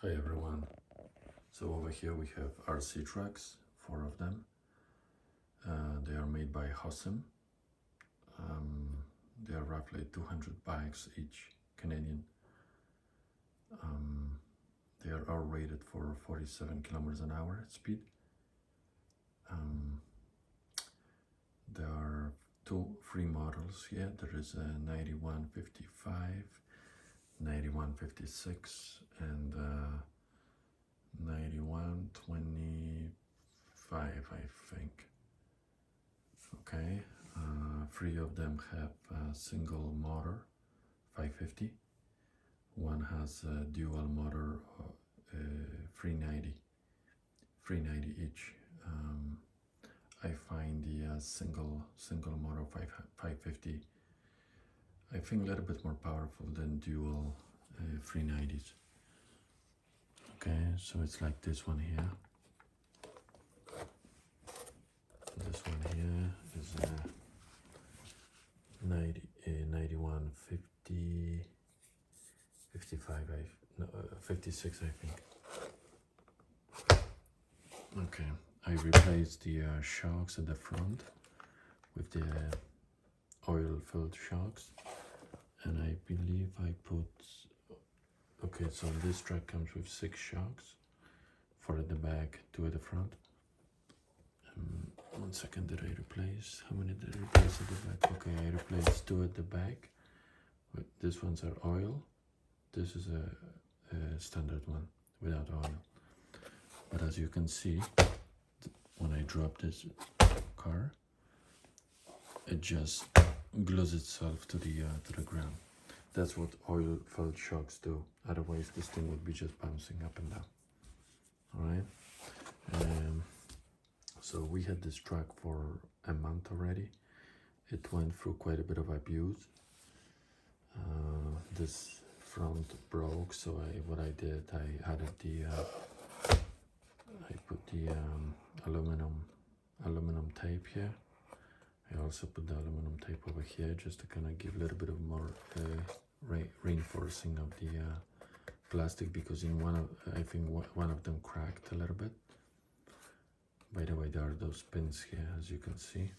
Hi everyone. So over here we have RC trucks, 4 of them. They are made by Hosim. They are roughly 200 bikes each, Canadian. They are all rated for 47 kilometers an hour speed. There are 2 free models here. There is a 9155, 9156, and 9125, I think. Okay, 3 of them have a single motor, 550. One has a dual motor, 390 each. I find the single motor 550, I think, a little bit more powerful than dual 390s. Okay, so it's like this one here. This one here is 91, 50, 55, 56, I think. Okay, I replaced the shocks at the front with the oil-filled shocks, and I believe I put, okay, so this truck comes with 6 shocks, 4 at the back, 2 at the front. 1 second, did I replace? How many did I replace at the back? Okay, I replaced 2 at the back. These ones are oil. This is a standard one without oil. But as you can see, when I drop this car, it just glues itself to the ground. That's what oil-filled shocks do. Otherwise, this thing would be just bouncing up and down. All right. So we had this truck for a month already. It went through quite a bit of abuse. This front broke, so what I did, I added I put the aluminum tape here. I also put the aluminum tape over here just to kind of give a little bit of more reinforcing of the plastic, because in I think one of them cracked a little bit. By the way, there are those pins here, as you can see.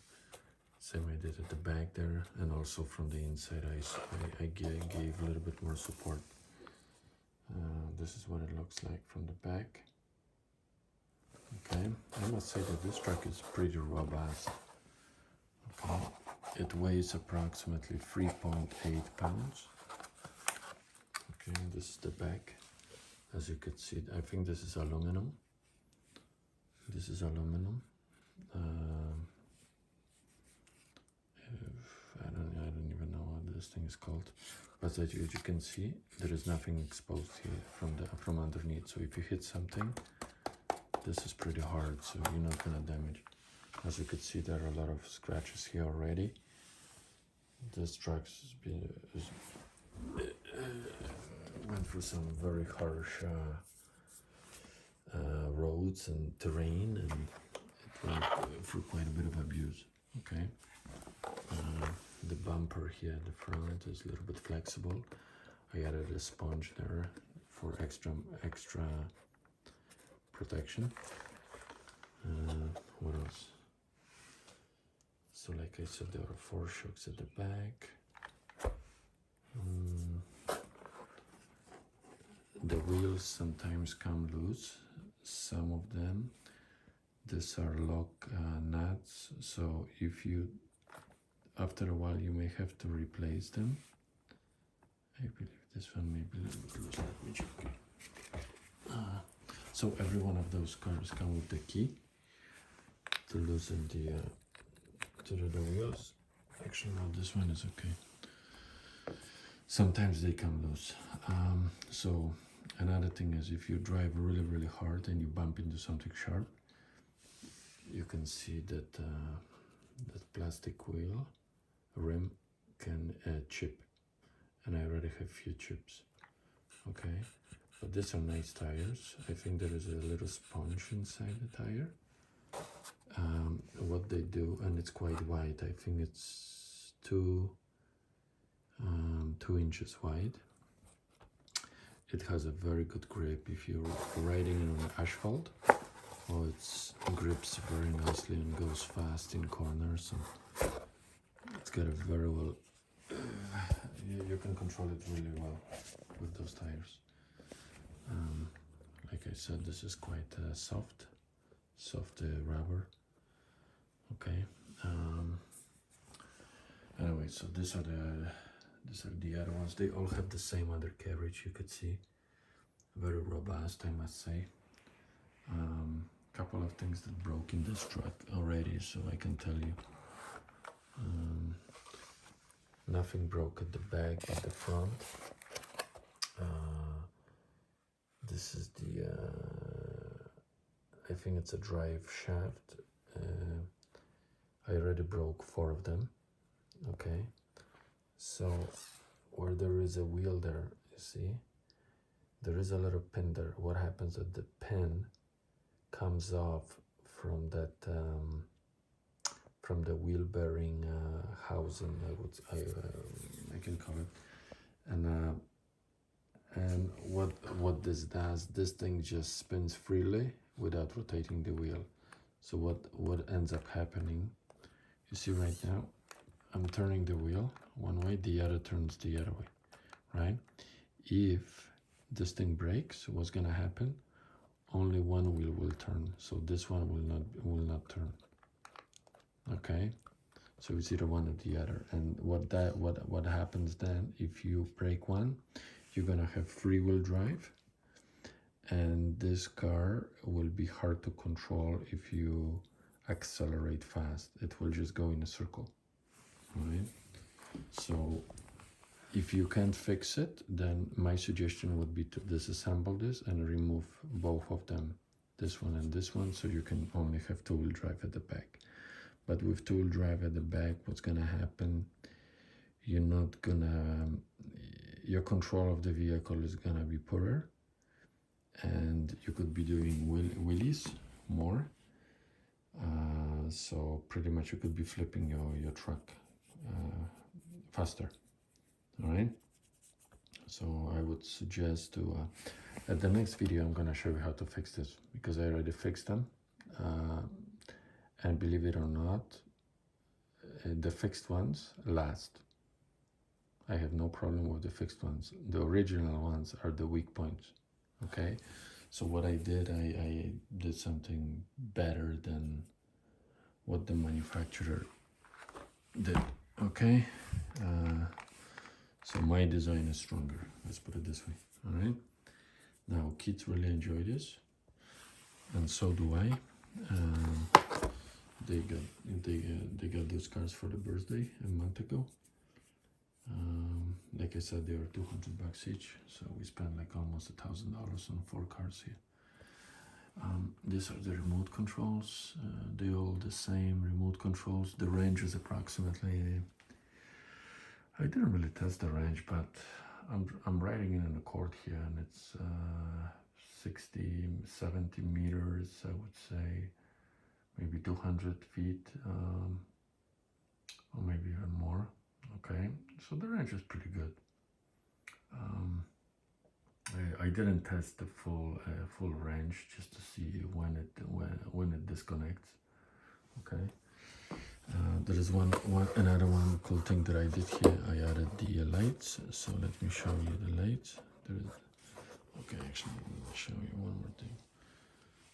Same I did at the back there, and also from the inside I gave a little bit more support. This is what it looks like from the back. Okay, I must say that this truck is pretty robust. Okay, it weighs approximately 3.8 pounds. Okay, this is the back. As you can see, I think this is aluminum. This is aluminum. I don't even know what this thing is called. But as you can see, there is nothing exposed here from underneath. So if you hit something, this is pretty hard, so you're not gonna damage. As you can see, there are a lot of scratches here already. This truck went through some very harsh roads and terrain, and it went through quite a bit of abuse. Okay, the bumper here at the front is a little bit flexible. I added a sponge there for extra protection. What else? So like I said, there are 4 shocks at the back. The wheels sometimes come loose, some of them. These are lock nuts, so if you, after a while, you may have to replace them. I believe this one may be a little bit loose. Let me check. So every one of those cars come with the key to loosen the wheels. Actually, no, this one is okay. Sometimes they come loose. So another thing is, if you drive really hard and you bump into something sharp, you can see that that plastic wheel rim can chip, and I already have few chips. Okay, but these are nice tires. I think there is a little sponge inside the tire. What they do, and it's quite wide, I think it's 2 inches wide. it has a very good grip. If you're riding it on asphalt, oh, it grips very nicely and goes fast in corners, and it's got a very well, you can control it really well with those tires. Like I said, this is quite soft rubber. Okay. Anyway, so these are the other ones. They all have the same undercarriage. You could see, very robust, I must say. Couple of things that broke in this truck already, so I can tell you. Nothing broke at the back, at the front. This is the, I think it's a drive shaft. I already broke 4 of them. Okay, so where there is a wheel there, you see, there is a little pin there. What happens is the pin comes off from that, from the wheel bearing housing, I can call it, and what this does, this thing just spins freely without rotating the wheel. So what ends up happening, you see right now, I'm turning the wheel one way, the other turns the other way, right? If this thing breaks, what's gonna happen? Only one wheel will turn, so this one will not turn. Okay, so it's either one or the other. And what happens then? If you break one, you're gonna have free-wheel drive, and this car will be hard to control if you accelerate fast. It will just go in a circle, right? So if you can't fix it, then my suggestion would be to disassemble this and remove both of them, this one and this one, so you can only have two-wheel drive at the back. But with two-wheel drive at the back, what's gonna happen? You're not gonna, your control of the vehicle is gonna be poorer, and you could be doing wheelies more. So pretty much you could be flipping your truck faster. All right. So I would suggest to, at the next video, I'm gonna show you how to fix this, because I already fixed them. And believe it or not, the fixed ones last. I have no problem with the fixed ones. The original ones are the weak points. Okay, so what I did, I did something better than what the manufacturer did. Okay, so my design is stronger, let's put it this way. All right, now kids really enjoy this, and so do I. They got those cars for the birthday a month ago. Like I said, they were $200 each, so we spent like almost $1,000 on 4 cars here. These are the remote controls. They're all the same remote controls. The range is approximately, I didn't really test the range, but I'm riding in a court here, and it's 60, 70 meters, I would say, maybe 200 feet, or maybe even more. Okay, so the range is pretty good. I didn't test the full range just to see when it disconnects. Okay, there is another one cool thing that I did here. I added the lights, so let me show you the lights. Okay, actually, let me show you one more thing.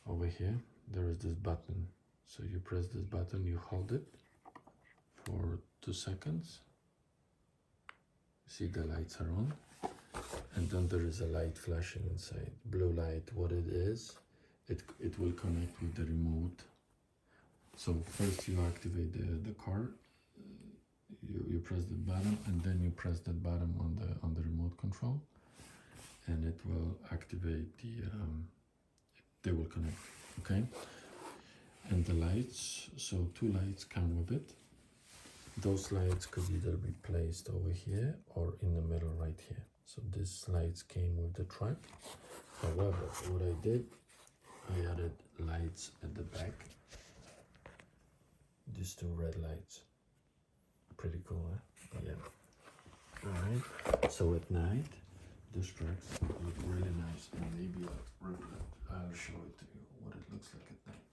Over here, there is this button. So you press this button, you hold it for 2 seconds. See, the lights are on, and then there is a light flashing inside. Blue light, what it is, it will connect with the remote. So first you activate the car, you press the button, and then you press that button on the remote control, and it will activate they will connect. Okay, and the lights, so 2 lights come with it. Those lights could either be placed over here or in the middle right here. So these lights came with the truck. However, what I did, I added lights at the back. These 2 red lights. Pretty cool, huh? Yeah. Alright, so at night, This tracks look really nice, and maybe I'll show it to you what it looks like at night.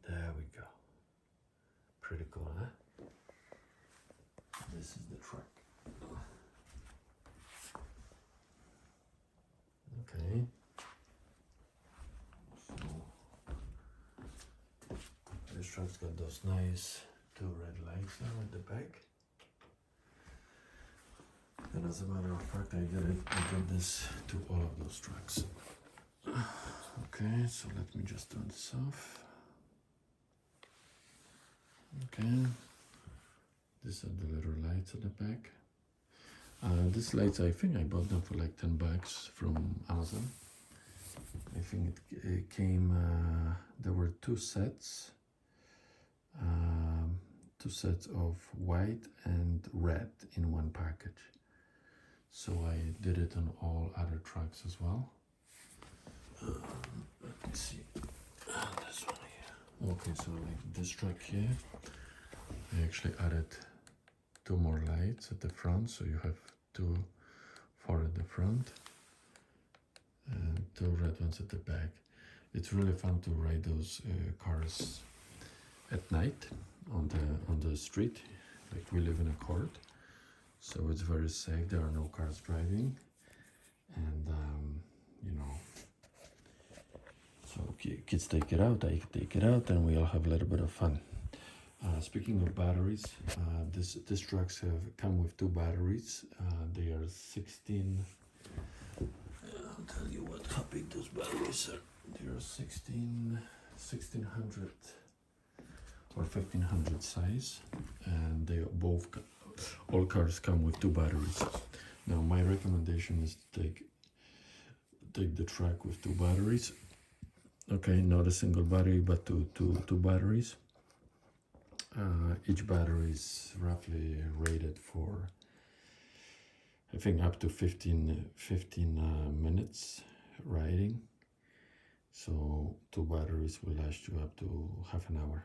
There we go. Pretty cool, huh? This is the track. Okay. So this truck's got those nice 2 red lights now at the back. And as a matter of fact, I did this to all of those trucks. Okay, so let me just turn this off. Okay, these are the little lights at the back. These lights, I think I bought them for like $10 from Amazon. I think it came, there were 2 sets. 2 sets of white and red in one package. So I did it on all other trucks as well. Let me see. This one here. Okay, so like this truck here, I actually added 2 more lights at the front, so you have 4 at the front and 2 red ones at the back. It's really fun to ride those cars at night on the street. Like, we live in a court, so it's very safe. There are no cars driving, and you know, so kids take it out, I take it out, and we all have a little bit of fun. Speaking of batteries, this trucks come with 2 batteries. They are 16. I'll tell you how big those batteries are. They are 1600 or 1500 size, and they all cars come with 2 batteries. Now my recommendation is to take the truck with 2 batteries. Okay, not a single battery, but two batteries. Each battery is roughly rated for, I think, up to 15 minutes riding. So 2 batteries will last you up to half an hour.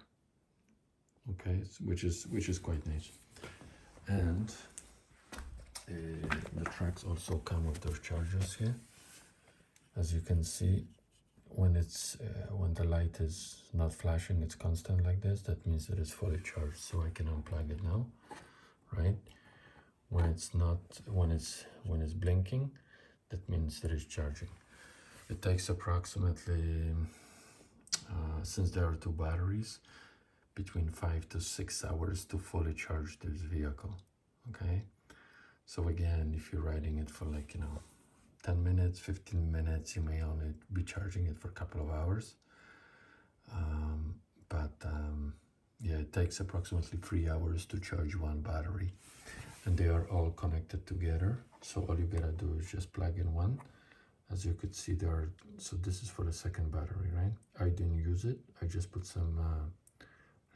Okay, which is quite nice. And the trucks also come with those chargers here. As you can see, when the light is not flashing, it's constant like this, that means that it's fully charged. So I can unplug it now, right? When it's blinking, that means that it's charging. It takes approximately, since there are 2 batteries, between 5 to 6 hours to fully charge this vehicle. Okay, so again, if you're riding it for 10 minutes, 15 minutes, you may only be charging it for a couple of hours. Yeah, it takes approximately 3 hours to charge 1 battery, and they are all connected together. So all you gotta do is just plug in one. As you could see, so this is for the second battery, right? I didn't use it. I just put some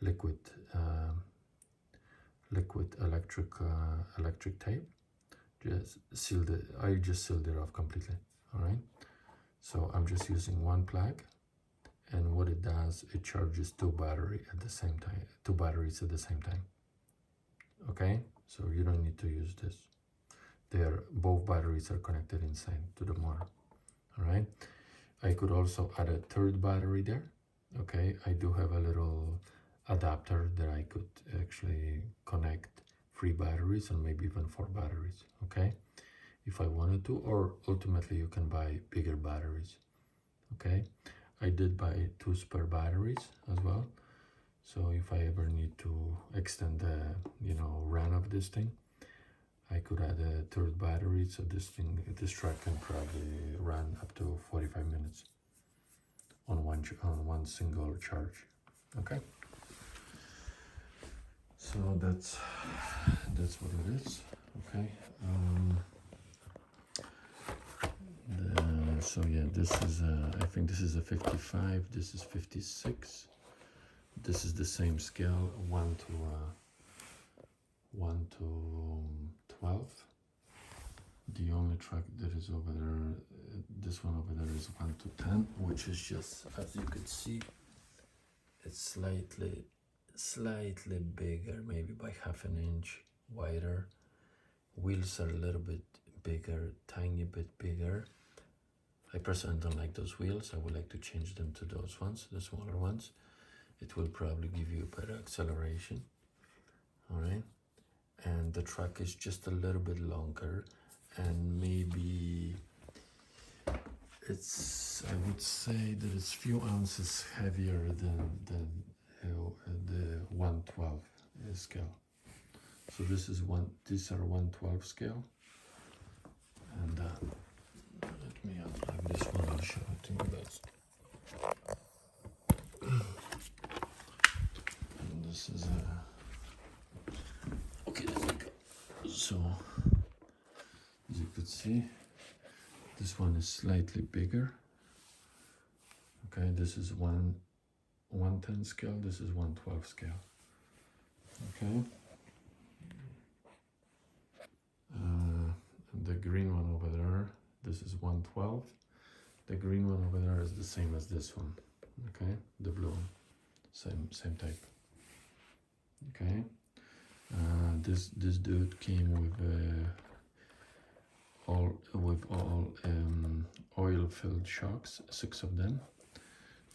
liquid electric tape. I just sealed it off completely. All right. So I'm just using 1 plug, and what it does, it charges 2 batteries at the same time. Okay. So you don't need to use this. Both batteries are connected inside to the motor. All right. I could also add a 3rd battery there. Okay. I do have a little adapter that I could actually connect 3 batteries and maybe even 4 batteries. Okay, if I wanted to, or ultimately you can buy bigger batteries. Okay, I did buy 2 spare batteries as well, so if I ever need to extend the run of this thing, I could add a 3rd battery, so this truck can probably run up to 45 minutes on one single charge. Okay, so that's what it is. Okay, so yeah, this is I think this is a 55, this is 56. This is the same scale, 1 to 12. The only truck that is over there, this one over there, is 1 to 10, which is just, as you could see, it's slightly bigger, maybe by half an inch wider wheels are a little bit bigger, tiny bit bigger. I personally don't like those wheels. I would like to change them to those ones, the smaller ones. It will probably give you better acceleration. All right. And the track is just a little bit longer, and maybe it's, I would say that it's few ounces heavier than the 112 scale. So this is these are 112 scale, and let me unplug this one. I'll show it to you guys. And this is okay. There we go. So as you could see, this one is slightly bigger. Okay, this is 110 scale. This is 112 scale. Okay. And the green one over there, this is 112. The green one over there is the same as this one. Okay, the blue one, same type. Okay, this dude came with all oil-filled shocks, 6 of them.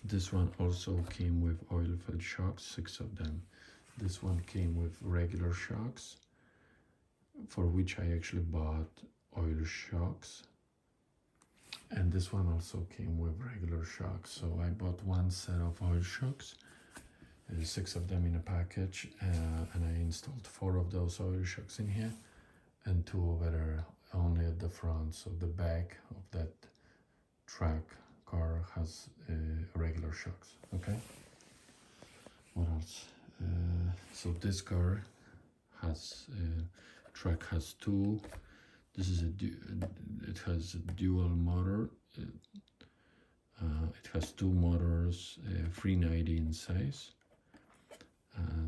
This one also came with oil-filled shocks, 6 of them. This one came with regular shocks, for which I actually bought oil shocks. And this one also came with regular shocks. So I bought one set of oil shocks, 6 of them in a package, and I installed 4 of those oil shocks in here, and 2 over there only at the front. So the back of that track car has regular shocks. Okay. What else? So this car has track has 2. This is it has a dual motor. It has 2 motors, 390 in size.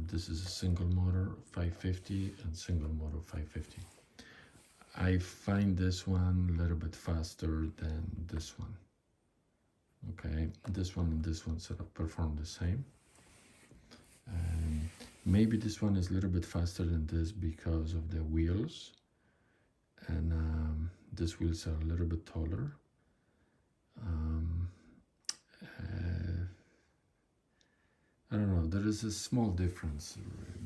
This is a single motor 550 and single motor 550. I find this one a little bit faster than this one. Okay, this one and this one sort of perform the same. Maybe this one is a little bit faster than this because of the wheels, and these wheels are a little bit taller. I don't know, there is a small difference,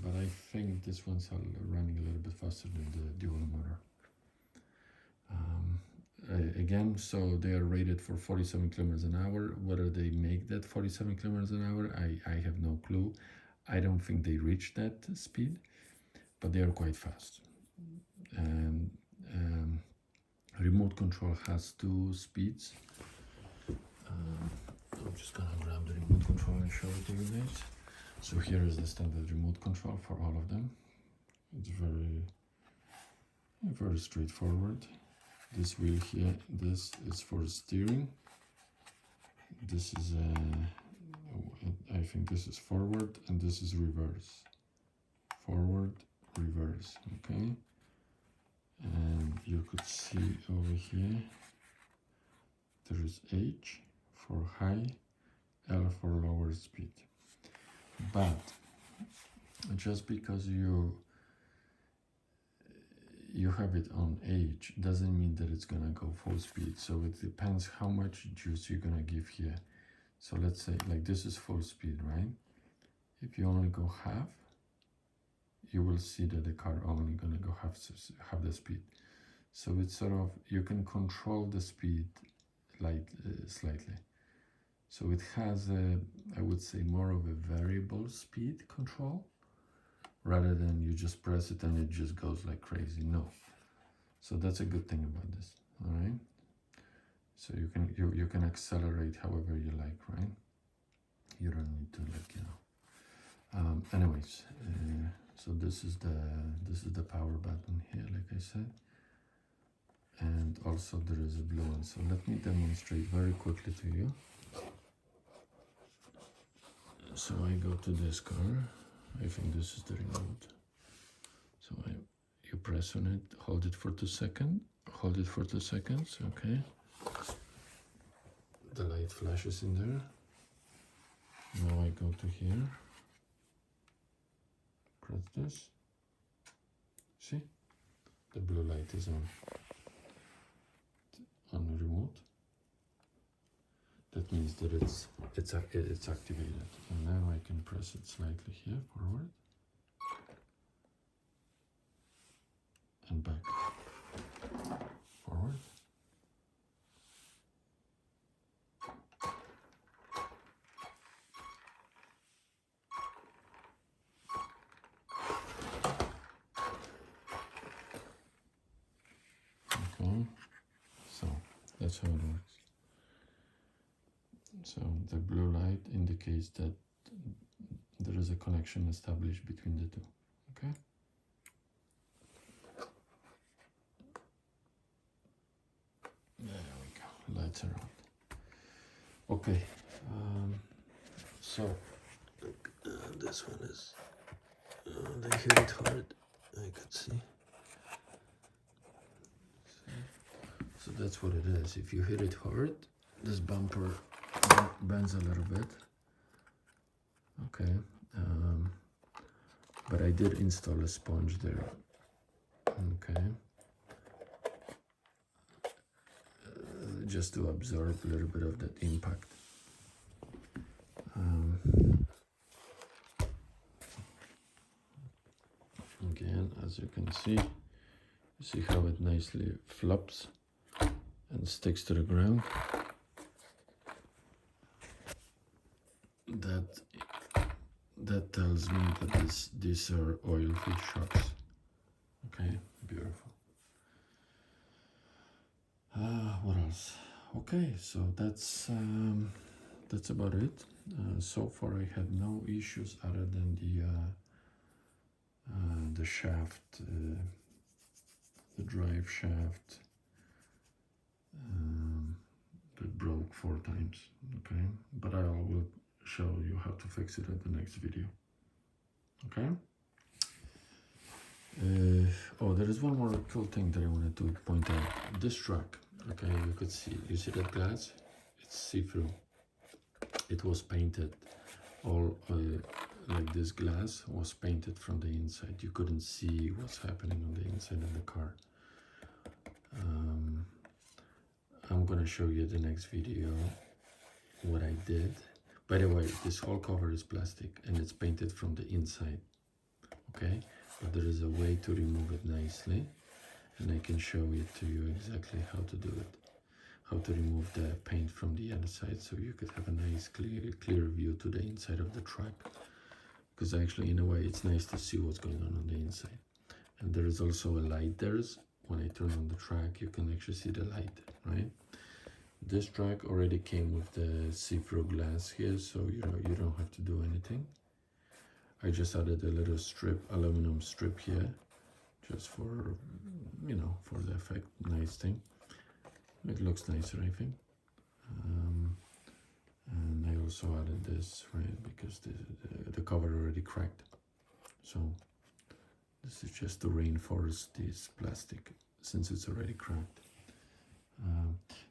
but I think this one's running a little bit faster than the dual motor. Again, so they are rated for 47 kilometers an hour. Whether they make that 47 kilometers an hour, I have no clue. I don't think they reach that speed, but they are quite fast. And remote control has 2 speeds. I'm just gonna grab the remote control and show it to you guys. So here is the standard remote control for all of them. It's very straightforward. This wheel here, this is for steering. This is I think this is forward, and this is reverse. Forward, reverse. Okay. And you could see over here there is H for high, L for lower speed. But just because you have it on H doesn't mean that it's gonna go full speed. So it depends how much juice you're gonna give here. So let's say like this is full speed, right? If you only go half, you will see that the car only gonna go half the speed. So it's sort of, you can control the speed like slightly. So it has I would say more of a variable speed control, rather than you just press it and it just goes like crazy. No. So that's a good thing about this. All right. So you can accelerate however you like, right? You don't need to, like, you know. Anyways, so this is the power button here, like I said, and also there is a blue one. So let me demonstrate very quickly to you. So I go to this car. I think this is the remote. So you press on it, hold it for 2 seconds, hold it for 2 seconds, okay. The light flashes in there. Now I go to here, press this. See? the blue light is on the remote. That means that it's activated. And now I can press it slightly here, forward and back, forward. Okay, so that's how it works. So the blue light indicates that there is a connection established between the two. Okay. There we go. Lights are on. Okay. So this one is. They hit it hard. I could see. So that's what it is. If you hit it hard, this bumper bends a little bit. Okay. But I did install a sponge there. Okay. Just to absorb a little bit of that impact. Again, as you can see, you see how it nicely flops and sticks to the ground. That tells me that these are oil-free shocks. Okay, beautiful. What else? Okay, so that's about it. So far, I had no issues other than the shaft, the drive shaft. That broke 4 times. Okay, but I will show you how to fix it at the next video. Okay. Oh, there is one more cool thing that I wanted to point out. This truck, okay, you see that glass? It's see-through. It was painted all like this glass was painted from the inside. You couldn't see what's happening on the inside of the car. I'm gonna show you the next video what I did. By the way, this whole cover is plastic and it's painted from the inside. Okay, but there is a way to remove it nicely, and I can show it to you exactly how to do it. How to remove the paint from the other side so you could have a nice clear view to the inside of the truck. Because actually, in a way, it's nice to see what's going on the inside. And there is also a light there. When I turn on the track, you can actually see the light, right? This track already came with the see-through glass here, so you don't have to do anything. I just added a little aluminum strip here, just for, for the effect. Nice thing. It looks nicer, I think. And I also added this, right, because the cover already cracked. So this is just to reinforce this plastic since it's already cracked.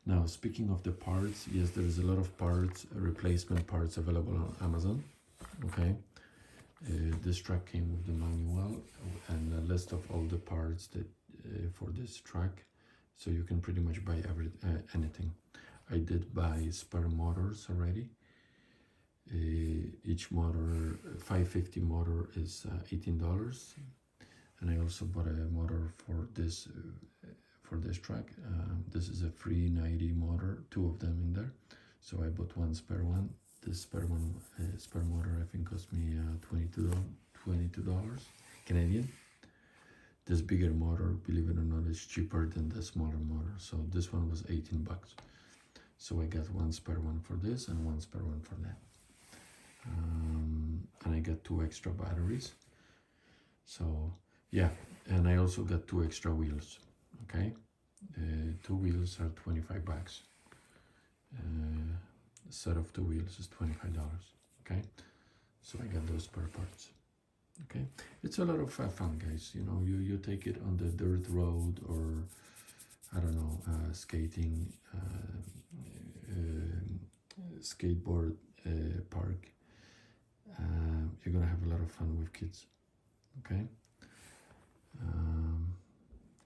Now, speaking of the parts, yes, there is a lot of parts, replacement parts available on Amazon. Okay, this truck came with the manual and a list of all the parts that for this truck, so you can pretty much buy anything. I did buy spare motors already. Each motor, 550 motor is $18, and I also bought a motor for this truck. This is a 390 motor, 2 of them in there, so I bought one spare one. This spare motor I think cost me $22 Canadian. This bigger motor, believe it or not, is cheaper than the smaller motor, so this one was 18 bucks. So I got one spare one for this and one spare one for that. And I got 2 extra batteries. So yeah, and I also got 2 extra wheels. Okay, 2 wheels are 25 bucks. A set of 2 wheels is $25. Okay, so I got those spare parts. Okay, it's a lot of fun, guys. You take it on the dirt road, or I don't know, skating, skateboard park. You're gonna have a lot of fun with kids. Okay.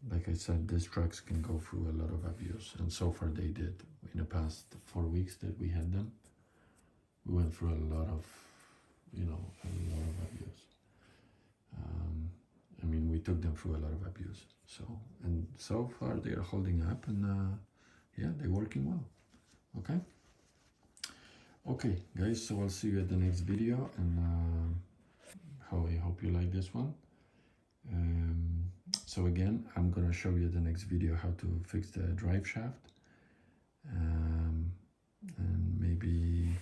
like I said, these trucks can go through a lot of abuse, and so far they did. In the past 4 weeks that we had them, we went through a lot of, a lot of abuse. I mean, we took them through a lot of abuse. And so far they are holding up, and yeah, they're working well. Okay. Okay, guys. So I'll see you at the next video, and I hope you like this one. So again, I'm gonna show you the next video how to fix the drive shaft, and maybe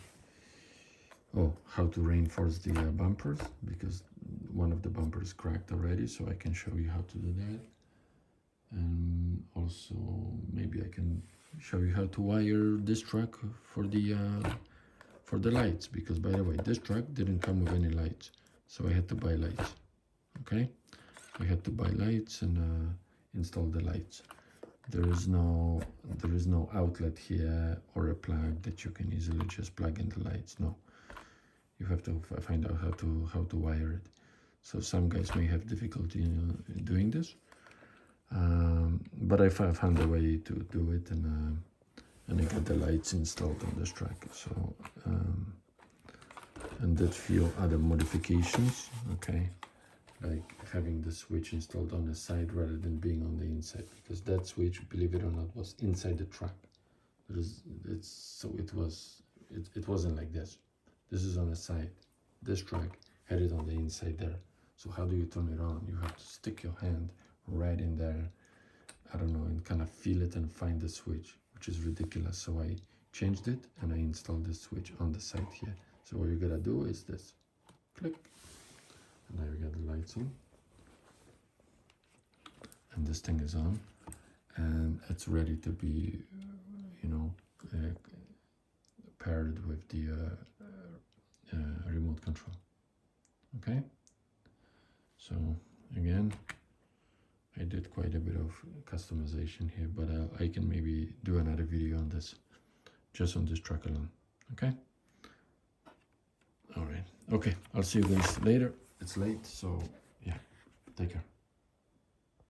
how to reinforce the bumpers, because one of the bumpers cracked already, so I can show you how to do that. And also maybe I can show you how to wire this truck for the lights, because by the way, this truck didn't come with any lights, so I had to buy lights. Okay, I had to buy lights and install the lights. There is no outlet here or a plug that you can easily just plug in the lights. No, you have to find out how to wire it. So some guys may have difficulty in doing this, but I found a way to do it, and I got the lights installed on this truck. So and did few other modifications. Okay, like having the switch installed on the side rather than being on the inside, because that switch, believe it or not, was inside the truck. It wasn't like this. This is on the side. This truck had it on the inside there. So how do you turn it on? You have to stick your hand right in there, I don't know, and kind of feel it and find the switch, which is ridiculous. So I changed it and I installed the switch on the side here. So what you're gonna do is this, click, and now you got the lights on, and this thing is on, and it's ready to be, paired with the remote control. Okay, so again, I did quite a bit of customization here, but I can maybe do another video on this, just on this truck alone. Okay, all right, okay, I'll see you guys later. It's late, so yeah, take care.